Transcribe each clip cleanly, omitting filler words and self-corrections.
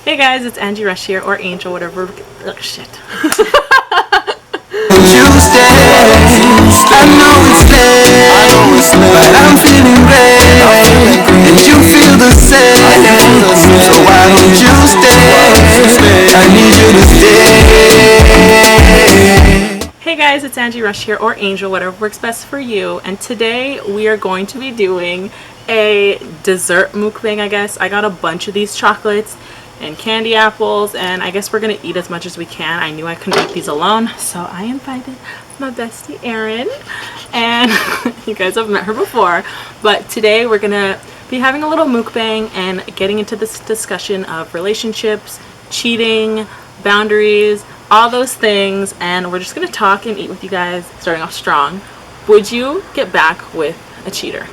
Hey guys, it's Angie Rush here, or Angel, whatever. Oh, shit. Tuesday, I know it's late, but I'm feeling great, and you feel the same. So why don't you stay? I need you to stay. Hey guys, it's Angie Rush here, or Angel, whatever works best for you. And today we are going to be doing a dessert mukbang, I guess. I got a bunch of these chocolates and candy apples, and I guess we're gonna eat as much as we can. I knew I couldn't eat these alone, so I invited my bestie Erin, and you guys have met her before, but today we're gonna be having a little mukbang and getting into this discussion of relationships, cheating, boundaries, all those things, and we're just gonna talk and eat with you guys, starting off strong. Would you get back with a cheater?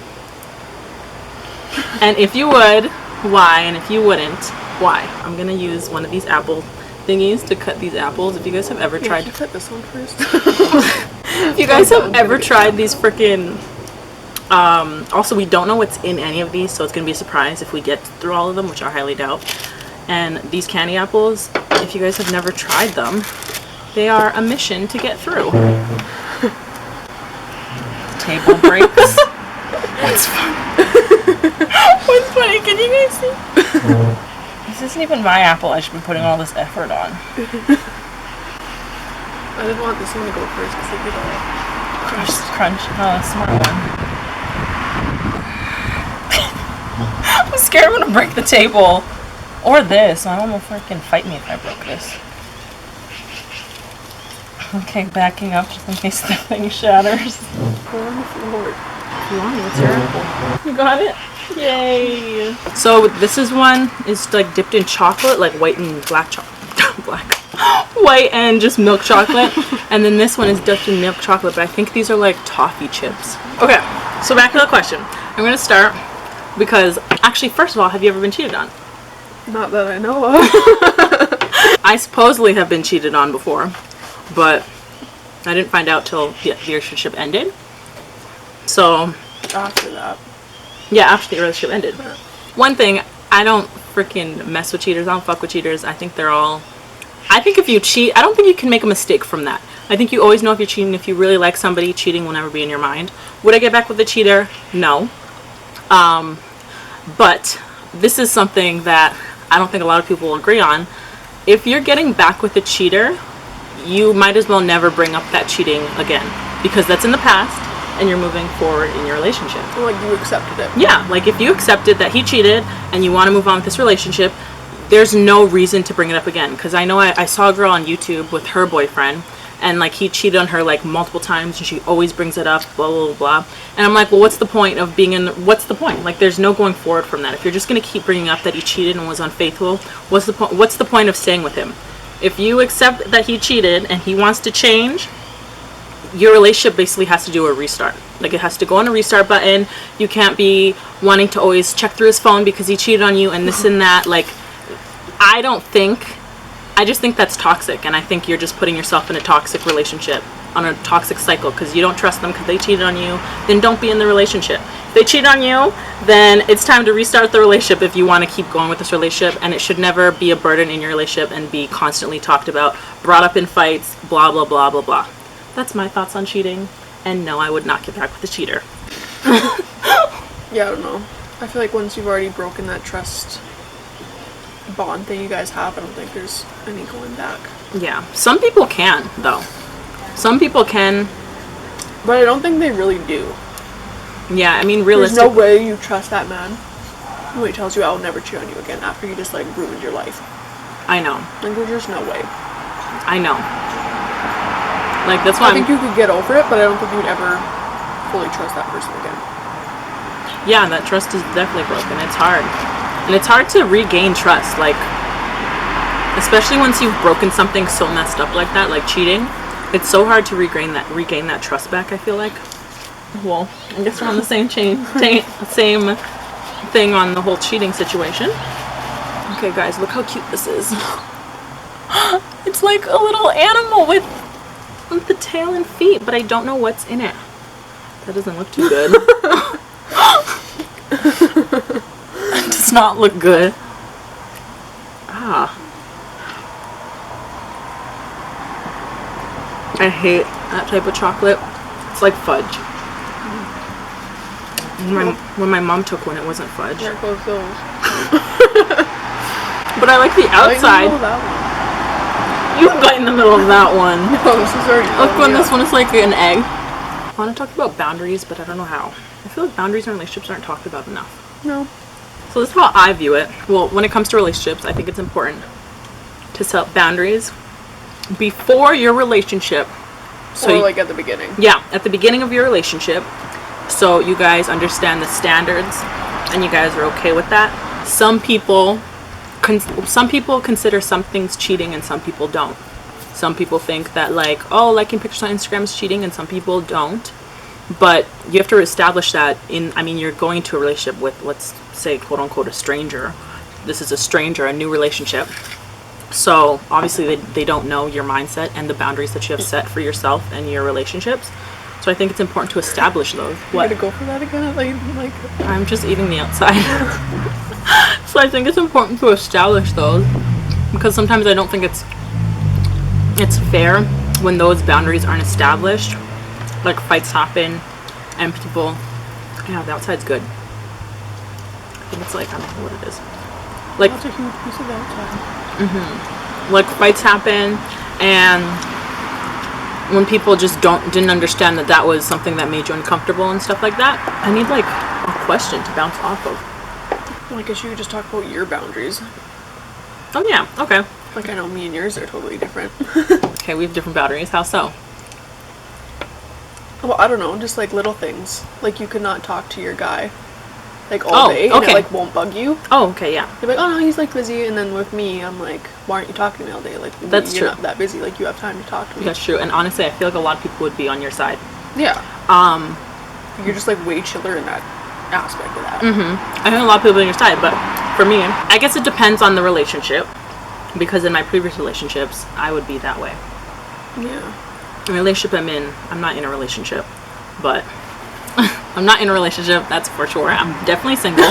And if you would, why? And if you wouldn't, why? I'm gonna use one of these apple thingies to cut these apples. If you guys have ever tried to cut this one first. if you guys have ever tried these freaking also we don't know what's in any of these, so it's gonna be a surprise if we get through all of them, which I highly doubt. And these candy apples, if you guys have never tried them, they are a mission to get through. Table breaks. What's funny? What's funny? Can you guys see? This isn't even my apple I should be putting all this effort on. I didn't want this one to go first because it did all Crunch. Oh, smart one. I'm scared I'm gonna break the table. Or this. I don't know if it can fight me if I broke this. Okay, backing up just in case the thing shatters. Go on the floor. You want it? It's your apple. You got it? Yay! So this one is like dipped in chocolate, like white and black chocolate. White and just milk chocolate. And then this one is dipped in milk chocolate, but I think these are like toffee chips. Okay, so back to the question. I'm gonna start because actually, first of all, have you ever been cheated on? Not that I know of. I supposedly have been cheated on before, but I didn't find out till the relationship ended. So After that. Yeah, after the relationship ended. One thing, I don't freaking mess with cheaters. I don't fuck with cheaters. I think if you cheat, I don't think you can make a mistake from that. I think you always know if you're cheating. If you really like somebody, cheating will never be in your mind. Would I get back with a cheater? No. But this is something that I don't think a lot of people will agree on. If you're getting back with a cheater, you might as well never bring up that cheating again, because that's in the past and you're moving forward in your relationship. Like you accepted it. Yeah, like if you accepted that he cheated and you want to move on with this relationship, there's no reason to bring it up again. Because I know I saw a girl on YouTube with her boyfriend, and like he cheated on her like multiple times, and she always brings it up, blah blah blah. And I'm like, well, what's the point of being in? What's the point? Like, there's no going forward from that. If you're just gonna keep bringing up that he cheated and was unfaithful, what's the point? What's the point of staying with him? If you accept that he cheated and he wants to change, your relationship basically has to do a restart. Like, it has to go on a restart button. You can't be wanting to always check through his phone because he cheated on you and this and that. Like, I just think that's toxic, and I think you're just putting yourself in a toxic relationship, on a toxic cycle, because you don't trust them because they cheated on you. Then don't be in the relationship. If they cheat on you, then it's time to restart the relationship if you want to keep going with this relationship, and it should never be a burden in your relationship and be constantly talked about, brought up in fights, blah blah blah blah blah. That's my thoughts on cheating, and no, I would not get back with a cheater. Yeah, I don't know. I feel like once you've already broken that trust bond thing you guys have, I don't think there's any going back. Yeah, some people can, though. Some people can. But I don't think they really do. Yeah, I mean, There's realistically. no way you trust that man who he tells you I'll never cheat on you again after you just like ruined your life. I know. Like, there's just no way. I know. Like, that's why I think you could get over it, but I don't think you'd ever fully trust that person again. Yeah, that trust is definitely broken. It's hard. And it's hard to regain trust, like, especially once you've broken something so messed up like that, like cheating. It's so hard to regain that trust back, I feel like. Well, I guess we're on the same same thing on the whole cheating situation. Okay, guys, look how cute this is. It's like a little animal with the tail and feet, but I don't know what's in it. That doesn't look too good. It does not look good. Ah. I hate that type of chocolate. It's like fudge. When my mom took one, it wasn't fudge. There goes those. But I like the outside. You got in the middle of that one. No, this is already Look, when this one is like an egg. I want to talk about boundaries, but I don't know how. I feel like boundaries in relationships aren't talked about enough. No. So this is how I view it. Well, when it comes to relationships, I think it's important to set boundaries before your relationship. So like at the beginning. Yeah, at the beginning of your relationship. So you guys understand the standards and you guys are okay with that. Some people consider some things cheating and some people don't. Some people think that like, oh, liking pictures on Instagram is cheating, and some people don't. But you have to establish that you're going to a relationship with, let's say, quote unquote, a stranger. This is a stranger, a new relationship. So obviously they don't know your mindset and the boundaries that you have set for yourself and your relationships. So I think it's important to establish those. What? You gotta go for that again? Like I'm just eating the outside. So I think it's important to establish those, because sometimes I don't think it's fair when those boundaries aren't established. Like fights happen and people, yeah, the outside's good. I think it's like, I don't know what it is. Like, that's a huge piece of the outside. Like fights happen, and when people just didn't understand that was something that made you uncomfortable and stuff like that, I need like a question to bounce off of. Well, I guess you could just talk about your boundaries. Oh yeah, okay. Like I know me and yours are totally different. Okay, we have different boundaries. How so? Well, I don't know, just like little things. Like you could not talk to your guy like all day and it like won't bug you. Oh, okay, yeah. You're like, oh no, he's like busy, and then with me, I'm like, why aren't you talking to me all day? Like that's you're true. not that busy. Like you have time to talk to me. That's true, and honestly, I feel like a lot of people would be on your side. Yeah. You're just like way chiller in that aspect of that. I think a lot of people are on your side, but for me, I guess it depends on the relationship, because in my previous relationships, I would be that way. Yeah. The relationship I'm in, I'm not in a relationship, but I'm not in a relationship, that's for sure. I'm definitely single.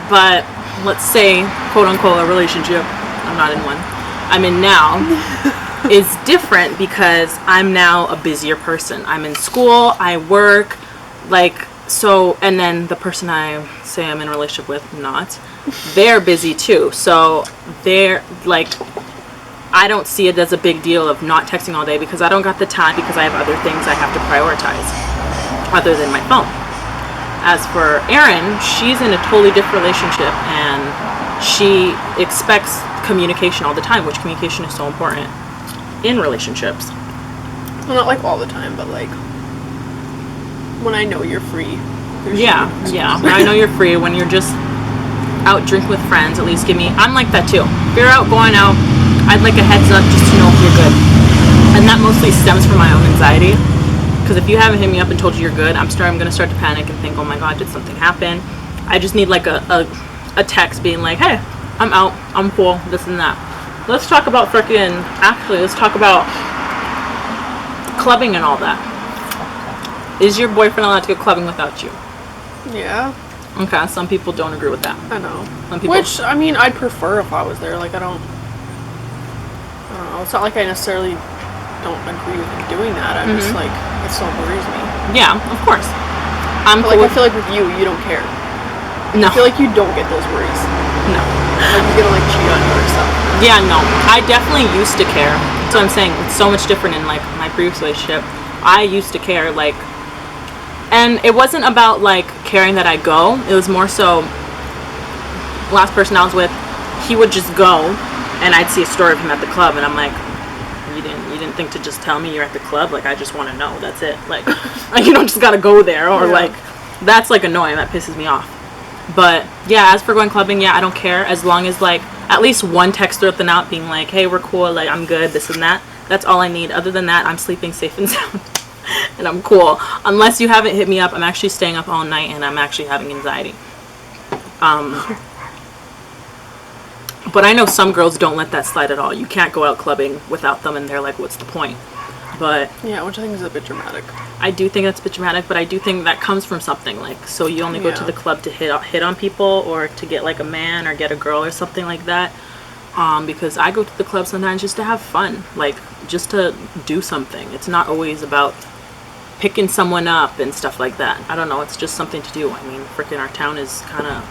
But let's say, quote unquote, a relationship, I'm not in one, I'm in now, is different because I'm now a busier person. I'm in school, I work, like, so, and then the person I say I'm in a relationship with, not, they're busy too. So they're like, I don't see it as a big deal of not texting all day because I don't got the time, because I have other things I have to prioritize other than my phone. As for Erin, she's in a totally different relationship and she expects communication all the time, which communication is so important in relationships. Well, not like all the time, but like when I know you're free. Yeah. When I know you're free, when you're just out drinking with friends, at least give me, I'm like that too. If you're out going out, I'd like a heads up just to know if you're good. And that mostly stems from my own anxiety. Because if you haven't hit me up and told you you're good, I'm going to start to panic and think, oh my god, did something happen? I just need like a text being like, hey, I'm out, I'm cool, this and that. Let's talk about let's talk about clubbing and all that. Is your boyfriend allowed to go clubbing without you? Yeah. Okay, some people don't agree with that. I know. Some people, which, I mean, I'd prefer if I was there. Like, I don't know. It's not like I necessarily don't agree with him doing that. I'm just like, it still worries me. Yeah, of course. But like, I feel like with you don't care. No. I feel like you don't get those worries. No. Like, he's gonna like cheat on you or something. Yeah, no. I definitely used to care. That's what I'm saying. It's so much different in like my previous relationship. I used to care, like, and it wasn't about like caring that I go. It was more so, last person I was with, he would just go and I'd see a story of him at the club and I'm like, you didn't think to just tell me you're at the club? Like, I just want to know, that's it. Like you don't just gotta go there, or like, that's like annoying, that pisses me off. But yeah, as for going clubbing, yeah, I don't care, as long as like at least one text throughout the night being like, hey, we're cool, like I'm good, this and that. That's all I need. Other than that, I'm sleeping safe and sound and I'm cool. Unless you haven't hit me up, I'm actually staying up all night and I'm actually having anxiety. But I know some girls don't let that slide at all. You can't go out clubbing without them and they're like, what's the point? But Yeah, which I think is a bit dramatic. I do think that's a bit dramatic, but I do think that comes from something. Like, so you only go to the club to hit on people, or to get like a man or get a girl or something like that. Because I go to the club sometimes just to have fun, like just to do something. It's not always about picking someone up and stuff like that. I don't know, it's just something to do. I mean, freaking our town is kind of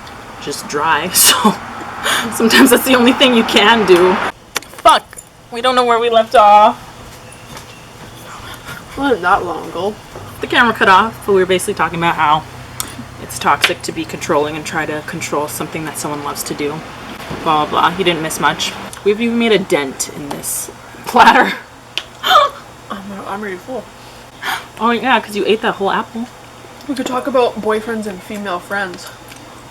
just dry, so sometimes that's the only thing you can do. Fuck, we don't know where we left off. Wasn't that long ago. The camera cut off, but we were basically talking about how it's toxic to be controlling and try to control something that someone loves to do. Blah, blah, blah. You didn't miss much. We've even made a dent in this platter. I'm already full. Oh yeah, because you ate that whole apple. We could talk about boyfriends and female friends.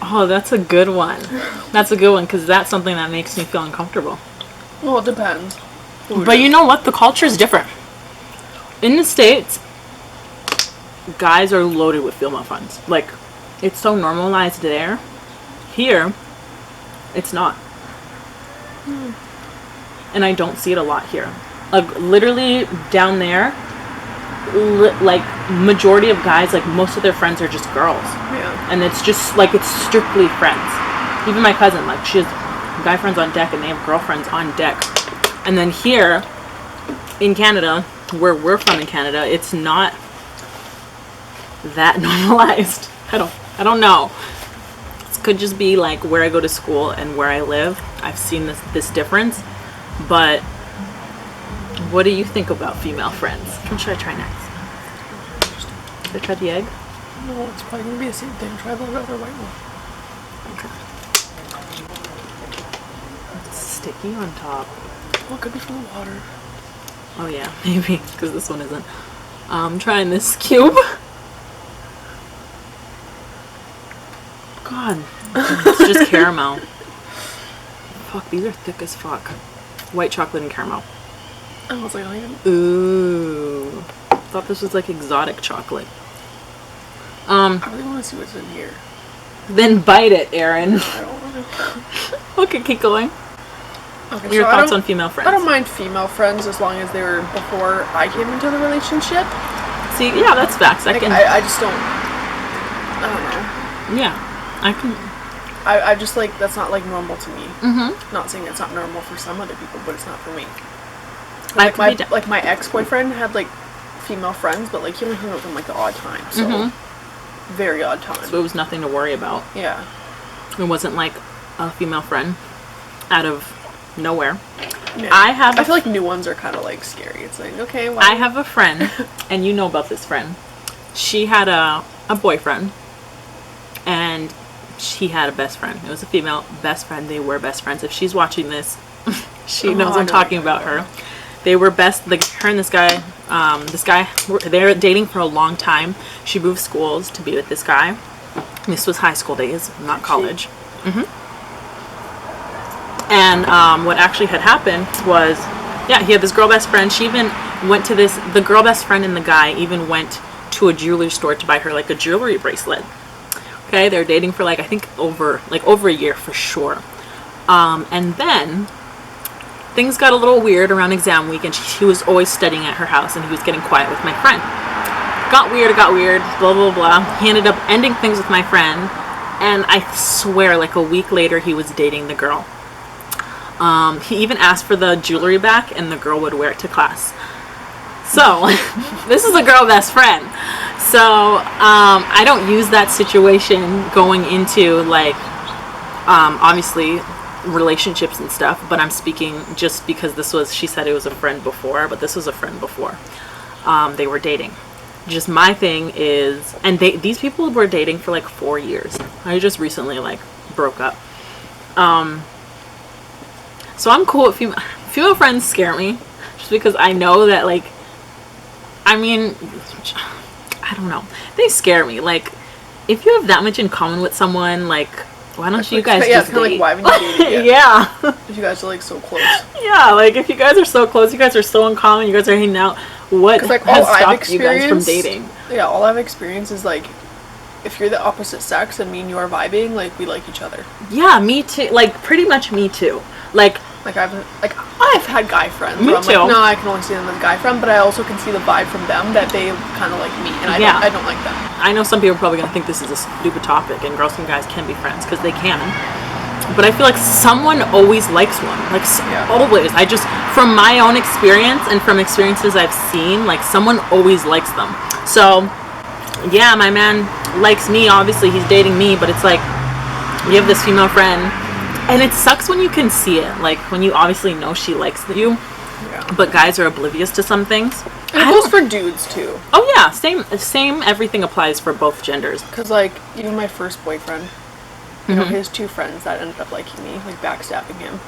Oh, that's a good one. That's a good one, because that's something that makes me feel uncomfortable. Well, it depends. But you know what? The culture is different. In the States, guys are loaded with female friends. Like, it's so normalized there. Here, it's not. And I don't see it a lot here. Like, literally down there, like, majority of guys, like, most of their friends are just girls. Yeah. And it's just, like, it's strictly friends. Even my cousin, like, she has guy friends on deck and they have girlfriends on deck. And then here, in Canada, where we're from in Canada, it's not that normalized. I don't know. It could just be, like, where I go to school and where I live. I've seen this difference. But what do you think about female friends? What should I try next? Should I try the egg? No, it's probably gonna be the same thing. Try the other white one. Okay. It's sticky on top. Well, it could be from the water. Oh yeah, maybe, because this one isn't. I'm trying this cube. God, it's just caramel. Fuck, these are thick as fuck. White chocolate and caramel. I was like, Ooh. Thought this was like exotic chocolate. I really want to see what's in here. Then bite it, Aaron. I don't want to. Okay, keep going. Okay, Your so thoughts on female friends? I don't mind female friends as long as they were before I came into the relationship. See, yeah, that's facts. Like, I just don't. I don't know. Yeah, I can. I just like that's not like normal to me. Mm-hmm. Not saying it's not normal for some other people, but it's not for me. Like my ex-boyfriend had like female friends, but like he only hung out with them like the odd time, so very odd time. So it was nothing to worry about. Yeah. It wasn't like a female friend out of nowhere. Yeah. I feel like new ones are kind of like scary. It's like, okay, well. I have a friend, and you know about this friend. She had a boyfriend, and he had a best friend. It was a female best friend. They were best friends. If she's watching this, she knows I'm talking about her. They were best, like, her and this guy, they were dating for a long time. She moved schools to be with this guy. This was high school days, not college. And what actually had happened was, yeah, he had this girl best friend. She even went to the girl best friend and the guy even went to a jewelry store to buy her, like, a jewelry bracelet. Okay, they were dating for, like, I think over a year for sure. And then things got a little weird around exam week, and he was always studying at her house, and he was getting quiet with my friend. Got weird, blah, blah, blah. He ended up ending things with my friend, and I swear, like, a week later, he was dating the girl. He even asked for the jewelry back, and the girl would wear it to class. So, this is a girl best friend. So, I don't use that situation going into, like, obviously, relationships and stuff, but I'm speaking just because she said it was a friend before, but this was a friend before. They were dating. Just my thing is, and these people were dating for like 4 years. I just recently like broke up. So I'm cool with female friends scare me just because I know that, like, I mean, I don't know. They scare me. Like, if you have that much in common with someone, like, why don't you guys just date? Like, why haven't you dated yet? Yeah. If you guys are like so close. Yeah, like if you guys are so close, you guys are so in common, you guys are hanging out. What like, has stopped you guys from dating? Yeah, all I've experienced is like, if you're the opposite sex and me and you are vibing, like we like each other. Yeah, me too. Like pretty much me too. Like I I've had guy friends. Me where I'm too. Like, no, I can only see them as guy friend, but I also can see the vibe from them that they kind of like me, and I don't like them. I know some people are probably gonna think this is a stupid topic, and girls and guys can be friends because they can. But I feel like someone always likes one. Like always. I just, from my own experience and from experiences I've seen, like someone always likes them. So yeah, my man likes me. Obviously, he's dating me, but it's like you have this female friend, and it sucks when you can see it. Like when you obviously know she likes you, but guys are oblivious to some things. And it goes for dudes too. Oh yeah, same. Everything applies for both genders. Because like even my first boyfriend, you know, his two friends that ended up liking me, like backstabbing him.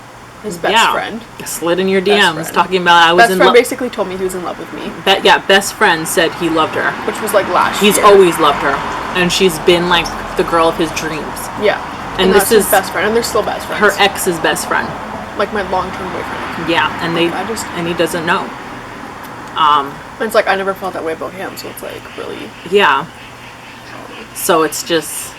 His best friend slid in your Best DMs friend. talking about I was best in friend love. basically told me he was in love with me, Best friend said he loved her. which was like last He's year. always loved her, and she's been like the girl of his dreams. Yeah. And that's this his is best friend, and they're still best friends. her ex's best friend. Like my long-term boyfriend. Yeah, and and he doesn't know. And it's like I never felt that way about him, so it's like really. Yeah. So it's just,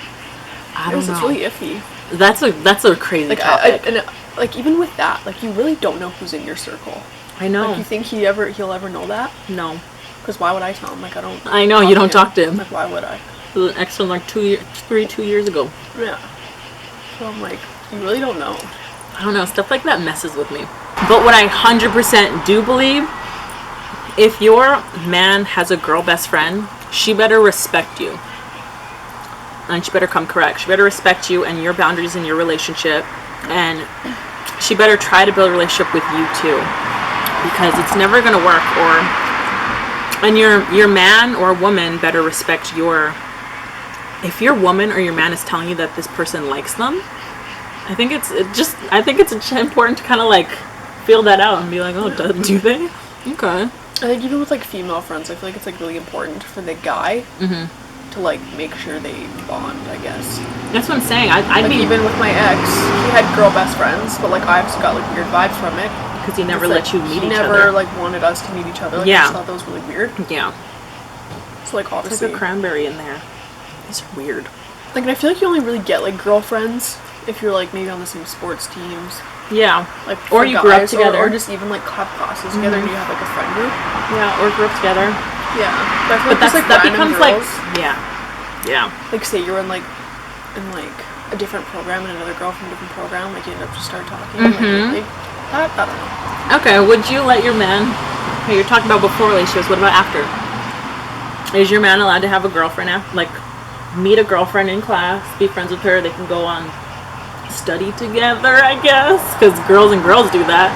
I don't know. It's really iffy. That's a crazy Like topic. like even with that, like you really don't know who's in your circle. I know. Like you think he'll ever know that? No. Because why would I tell him? Like I don't. I know you don't talk to him. Like why would I? The ex from like 2 years ago. Yeah. So I'm like, you really don't know. I don't know, stuff like that messes with me. But what I 100% do believe, if your man has a girl best friend, she better respect you. And she better come correct. She better respect you and your boundaries in your relationship. And she better try to build a relationship with you too. Because it's never going to work. And your man or woman better respect your... If your woman or your man is telling you that this person likes them, I think it's important to kind of like feel that out and be like, oh, do they? Okay. I think even with like female friends, I feel like it's like really important for the guy to like make sure they bond, I guess. That's what I'm saying. I Like mean, even with my ex, he had girl best friends, but like I just got like weird vibes from it. because he never It's, let like, you meet he each never other. like wanted us to meet each other. Like, I Yeah. just thought that was really weird. Yeah. So like There's obviously, a cranberry in there. It's weird. like, and I feel like you only really get like girlfriends if you're like maybe on the same sports teams, Yeah. like Or for you grew up guys, together. or just even like have classes together and you have like a friend group. Yeah, or grew up together. Yeah, but I feel But like just, like that random becomes girls, like, yeah. like say you were in like a different program and another girl from a different program, like you end up just start talking. Like that, I don't know. Okay, would you let your man... Okay, you're talking about before relationships. What about after? Is your man allowed to have a girlfriend after? Like, meet a girlfriend in class, be friends with her, they can go on study together, I guess? Because girls and girls do that.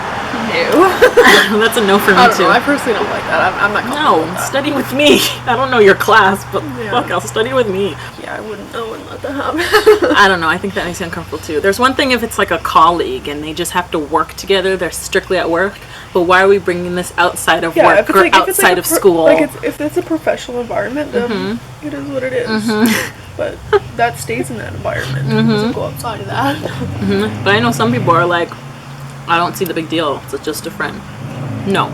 No. That's a no for me, I don't too. know. I personally don't like that. I'm not comfortable No, with that. study with me. I don't know your class, but Yeah. fuck, I'll study with me. Yeah, I wouldn't let that happen. I don't know. I think that makes me uncomfortable too. There's one thing if it's like a colleague and they just have to work together. They're strictly at work. But why are we bringing this outside of work or outside of school? Like if it's a professional environment, then it is what it is. But that stays in that environment. It doesn't go outside of that. But I know some people are like, I don't see the big deal. It's just a friend. No.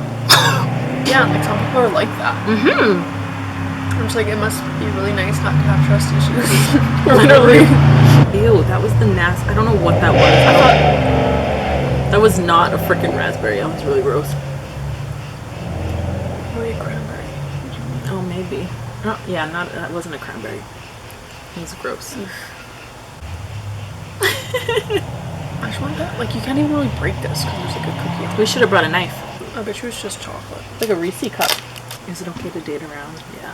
Yeah, like some people are like that. I'm just like, it must be really nice not to have trust issues. Literally. Ew, that was the nasty. I don't know what that was. I thought That was not a freaking raspberry. That was really gross. maybe cranberry. Oh, maybe. Oh, yeah, that wasn't a cranberry. It was gross. I just want that. Like, you can't even really break this because there's like a cookie. We should have brought a knife. I bet you it's just chocolate. Like a Reese cup. Is it okay to date around? Yeah.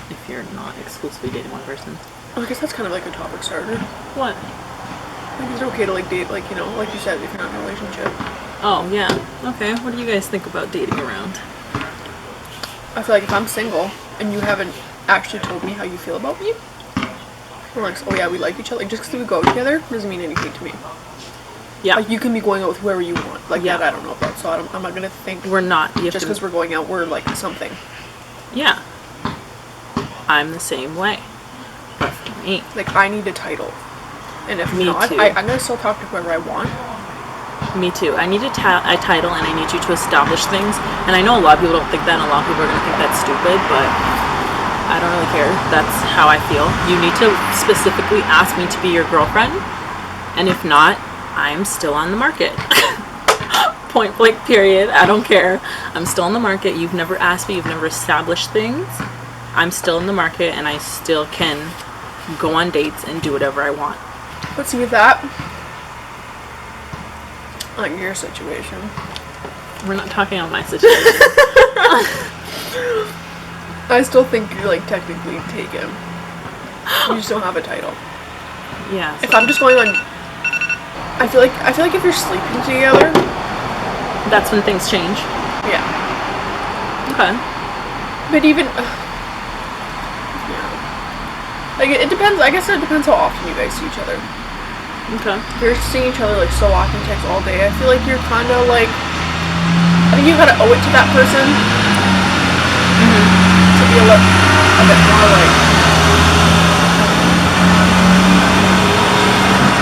If you're not exclusively dating one person. I guess that's kind of like a topic starter. What? Like, is it okay to like date, like, you know, like you said, if you're not in a relationship? Oh, yeah. Okay. What do you guys think about dating around? I feel like if I'm single and you haven't actually told me how you feel about me, or like, oh yeah, we like each other, like just because we go together doesn't mean anything to me. Yeah. Like, you can be going out with whoever you want. Like, Yeah. that I don't know about, so I'm not gonna think We're not. You have just to- because we're going out, we're like something. Yeah. I'm the same way. But for me. Like, I need a title. And if Me not, too. I'm gonna still talk to whoever I want. Me too. I need a title and I need you to establish things. And I know a lot of people don't think that and a lot of people are going to think that's stupid, but I don't really care. That's how I feel. You need to specifically ask me to be your girlfriend. And if not, I'm still on the market. Point blank period. I don't care. I'm still in the market. You've never asked me. You've never established things. I'm still in the market, and I still can go on dates and do whatever I want. Let's see with that. On your situation. We're not talking on my situation. I still think you're like technically taken. You just don't have a title. Yeah. If I'm just going on, I feel like if you're sleeping together, that's when things change. yeah. Okay. But even, yeah. Like it depends. I guess it depends how often you guys see each other. Okay. If you're seeing each other like so often, text all day, I feel like you're kind of like, I think you gotta owe it to that person to be a bit more like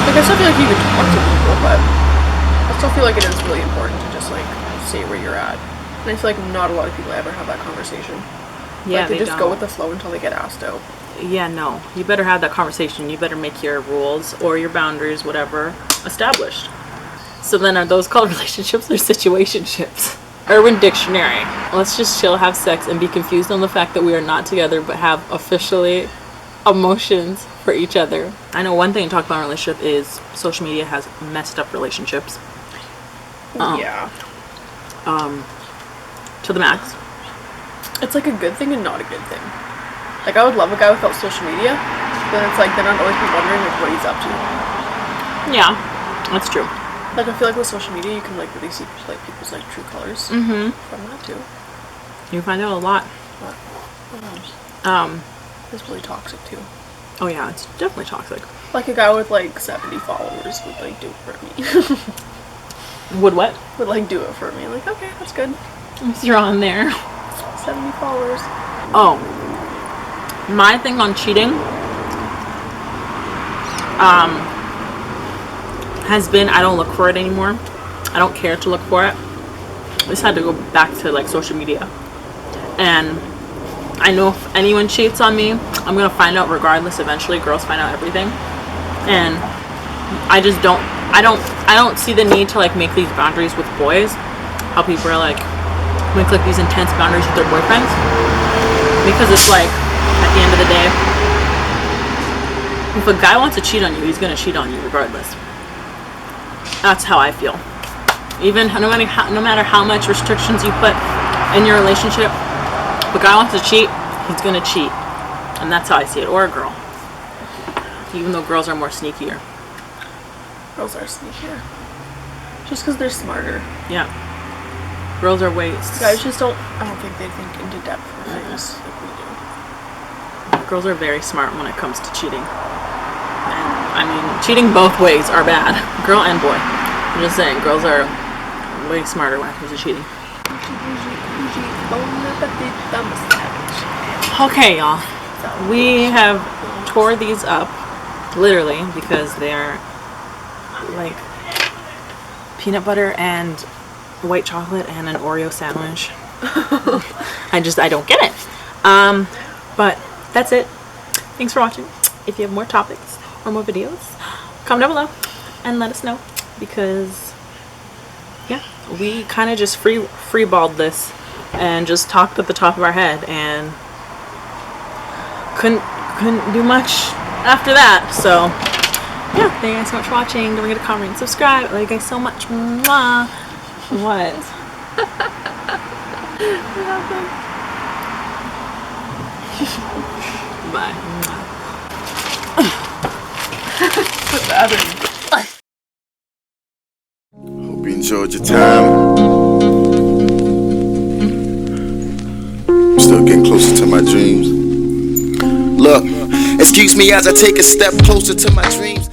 I still feel like you could talk to people, but I still feel like it is really important to just like say where you're at. And I feel like not a lot of people ever have that conversation. Yeah, like, they just don't. go with the flow until they get asked out. Yeah, no. You better have that conversation. You better make your rules or your boundaries, whatever, established. So then are those called relationships or situationships? Urban Dictionary. Let's just chill, have sex, and be confused on the fact that we are not together but have officially emotions for each other. I know one thing to talk about in a relationship is social media has messed up relationships. Yeah. To the max. It's like a good thing and not a good thing. Like I would love a guy without social media, but it's like then I'd always be wondering like what he's up to. Yeah, that's true. Like I feel like with social media you can like really see like people's like true colors from that too. You find out a lot. But, it's really toxic too. Oh yeah, it's definitely toxic. Like a guy with like 70 followers would like do it for me. Would what? Would like do it for me. Like okay, that's good. You're on there. 70 followers. Oh. My thing on cheating has been I don't look for it anymore. I don't care to look for it. I just had to go back to like social media. And I know if anyone cheats on me, I'm gonna find out regardless. Eventually girls find out everything. And I just don't I don't see the need to like make these boundaries with boys. How people are like make like these intense boundaries with their boyfriends. Because it's like at the end of the day, if a guy wants to cheat on you, he's gonna cheat on you regardless. That's how I feel. Even no matter how much restrictions you put in your relationship, if a guy wants to cheat, he's gonna cheat, and that's how I see it. Or a girl, even though girls are more sneakier. Girls are sneakier. Just because they're smarter. Yeah, girls are way. Guys just don't. I don't think they think into depth for things like we do. Girls are very smart when it comes to cheating. And I mean, cheating both ways are bad, girl and boy. I'm just saying, girls are way smarter when it comes to cheating. Okay, y'all. We have tore these up, literally, because they're like peanut butter and white chocolate and an Oreo sandwich. I don't get it. But that's it. Thanks for watching. If you have more topics or more videos, comment down below and let us know, because yeah, we kind of just freeballed this and just talked at the top of our head and couldn't do much after that. So yeah, thank you guys so much for watching. Don't forget to comment and subscribe. I love you guys so much. Mwah. What? Bye. Put the other. Hope you enjoyed your time. I'm still getting closer to my dreams. Look, excuse me as I take a step closer to my dreams.